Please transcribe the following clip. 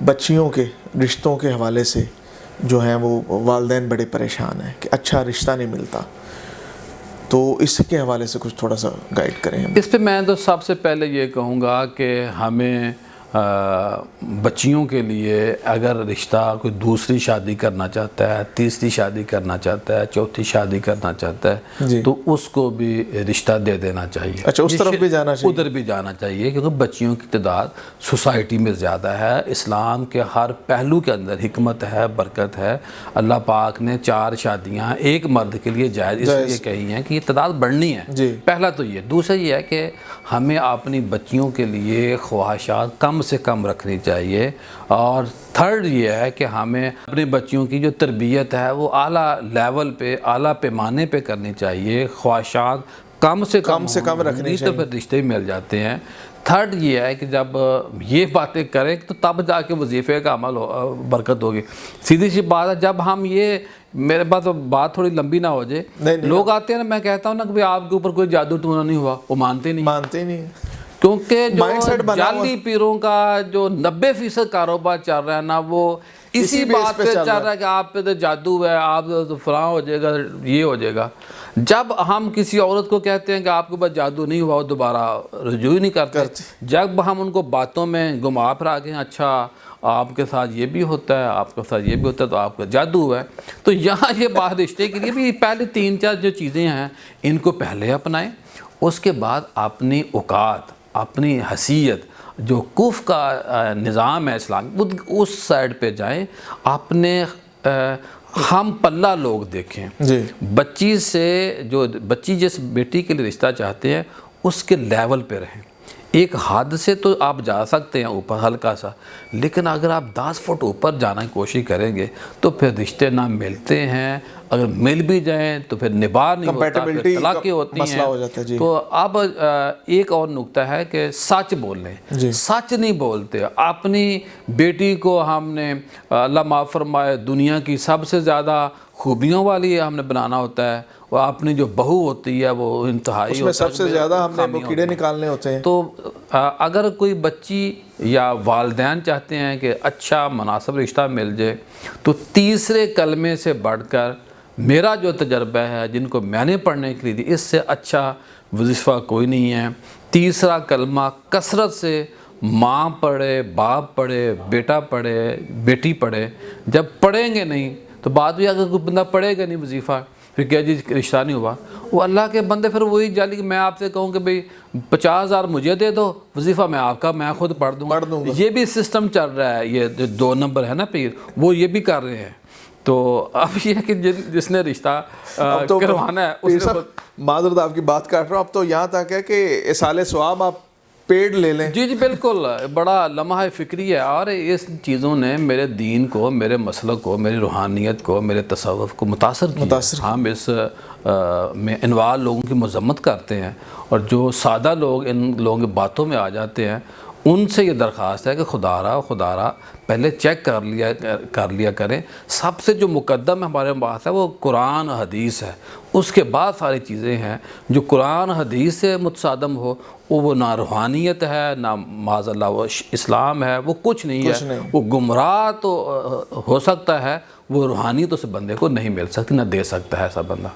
بچیوں کے رشتوں کے حوالے سے جو ہیں وہ والدین بڑے پریشان ہیں کہ اچھا رشتہ نہیں ملتا، تو اس کے حوالے سے کچھ تھوڑا سا گائیڈ کریں ہم۔ اس پہ میں تو سب سے پہلے یہ کہوں گا کہ ہمیں بچیوں کے لیے اگر رشتہ کوئی دوسری شادی کرنا چاہتا ہے، تیسری شادی کرنا چاہتا ہے، چوتھی شادی کرنا چاہتا ہے تو اس کو بھی رشتہ دے دینا چاہیے۔ اچھا، اس طرف بھی جانا چاہیے؟ ادھر بھی جانا چاہیے، کیونکہ بچیوں کی تعداد سوسائٹی میں زیادہ ہے۔ اسلام کے ہر پہلو کے اندر حکمت ہے، برکت ہے۔ اللہ پاک نے 4 شادیاں ایک مرد کے لیے جائز اس لیے کہی ہیں کہ یہ تعداد بڑھنی ہے۔ پہلا تو یہ، دوسرا یہ ہے کہ ہمیں اپنی بچیوں کے لیے خواہشات کم سے کم رکھنی چاہیے، اور تھرڈ یہ ہے کہ ہمیں اپنی بچیوں کی جو تربیت ہے وہ اعلیٰ لیول پہ، اعلیٰ پیمانے پہ کرنی چاہیے۔ خواہشات کم سے کم رکھنی چاہیے، تو پھر رشتے مل جاتے ہیں۔ تھرڈ یہ ہے کہ جب یہ باتیں کریں تو تب جا کے وظیفے کا عمل برکت ہوگی۔ سیدھی سی بات ہے، جب ہم یہ، میرے پاس بات تھوڑی لمبی نہ ہو جائے، لوگ آتے ہیں نا، میں کہتا ہوں نا کہ آپ کے اوپر کوئی جادو ٹونا نہیں ہوا، وہ مانتے نہیں، کیونکہ جو جعلی پیروں کا جو 90% کاروبار چل رہا ہے نا، وہ اسی بات پہ چل رہا ہے کہ آپ پہ تو جادو ہے، آپ تو فلاں ہو جائے گا، یہ ہو جائے گا۔ جب ہم کسی عورت کو کہتے ہیں کہ آپ کے پاس جادو نہیں ہوا، وہ دوبارہ رجوع ہی نہیں کرتے۔ جب ہم ان کو باتوں میں گھما پھرا کے اچھا آپ کے ساتھ یہ بھی ہوتا ہے، آپ کے ساتھ یہ بھی ہوتا ہے، تو آپ کا جادو ہے، تو یہاں یہ بات رشتے کے لیے بھی پہلے 3-4 جو چیزیں ہیں ان کو پہلے اپنائیں، اس کے بعد اپنی اوقات، اپنی حیثیت، جو کف کا نظام ہے اسلام، اس سائڈ پہ جائیں، اپنے ہم پلہ لوگ دیکھیں۔ بچی سے، جو بچی جس بیٹی کے لیے رشتہ چاہتے ہیں اس کے لیول پہ رہیں۔ ایک حد سے تو آپ جا سکتے ہیں اوپر ہلکا سا، لیکن اگر آپ 10 فٹ اوپر جانا کی کوشش کریں گے تو پھر رشتے نہ ملتے ہیں، اگر مل بھی جائیں تو پھر نبھا نہیں ہوتا، پھر طلاقیں ہوتی ہیں۔ تو اب ایک اور نکتہ ہے کہ سچ بولیں، سچ نہیں بولتے۔ اپنی بیٹی کو ہم نے، اللہ معاف فرمائے، دنیا کی سب سے زیادہ خوبیوں والی ہم نے بنانا ہوتا ہے، اور اپنی جو بہو ہوتی ہے وہ انتہائی، اس میں سب سے زیادہ ہم نے وہ کیڑے نکالنے ہوتے ہیں۔ تو اگر کوئی بچی یا والدین چاہتے ہیں کہ اچھا مناسب رشتہ مل جائے، تو تیسرے کلمے سے بڑھ کر میرا جو تجربہ ہے، جن کو میں نے پڑھنے کے لیے دی، اس سے اچھا وظیفہ کوئی نہیں ہے۔ تیسرا کلمہ کثرت سے ماں پڑھے، باپ پڑھے، بیٹا پڑھے، بیٹی پڑھے۔ جب پڑھیں گے نہیں تو بعد میں اگر کوئی بندہ پڑھے گا نہیں وظیفہ، پھر کیا جی رشتہ نہیں ہوا، وہ اللہ کے بندے پھر وہی جالی کہ میں آپ سے کہوں کہ بھئی 50,000 مجھے دے دو، وظیفہ میں آپ کا، میں خود پڑھ دوں گا۔ یہ بھی سسٹم چل رہا ہے، یہ جو 2 نمبر ہے نا پیر، وہ یہ بھی کر رہے ہیں۔ تو اب یہ کہ جس نے رشتہ کروانا ہے اس نے، معذرت آپ کی بات کاٹ رہا ہوں، اب تو یہاں تک ہے کہ اصالِ ثواب آپ پیڈ لے لیں۔ جی بالکل، بڑا لمحہ فکری ہے، اور اس چیزوں نے میرے دین کو، میرے مسلک کو، میری روحانیت کو، میرے تصوف کو متاثر کیا۔ ہم اس میں انواع لوگوں کی مذمت کرتے ہیں، اور جو سادہ لوگ ان لوگوں کی باتوں میں آ جاتے ہیں، ان سے یہ درخواست ہے کہ خدا را پہلے چیک کر لیا کریں۔ سب سے جو مقدم ہمارے پاس ہے وہ قرآن حدیث ہے، اس کے بعد ساری چیزیں ہیں۔ جو قرآن حدیث سے متصادم ہو، وہ نہ روحانیت ہے، نہ معاذ اللہ وہ اسلام ہے، وہ کچھ نہیں ہے۔ وہ گمراہ تو ہو سکتا ہے، وہ روحانیت اس بندے کو نہیں مل سکتی، نہ دے سکتا ہے ایسا بندہ۔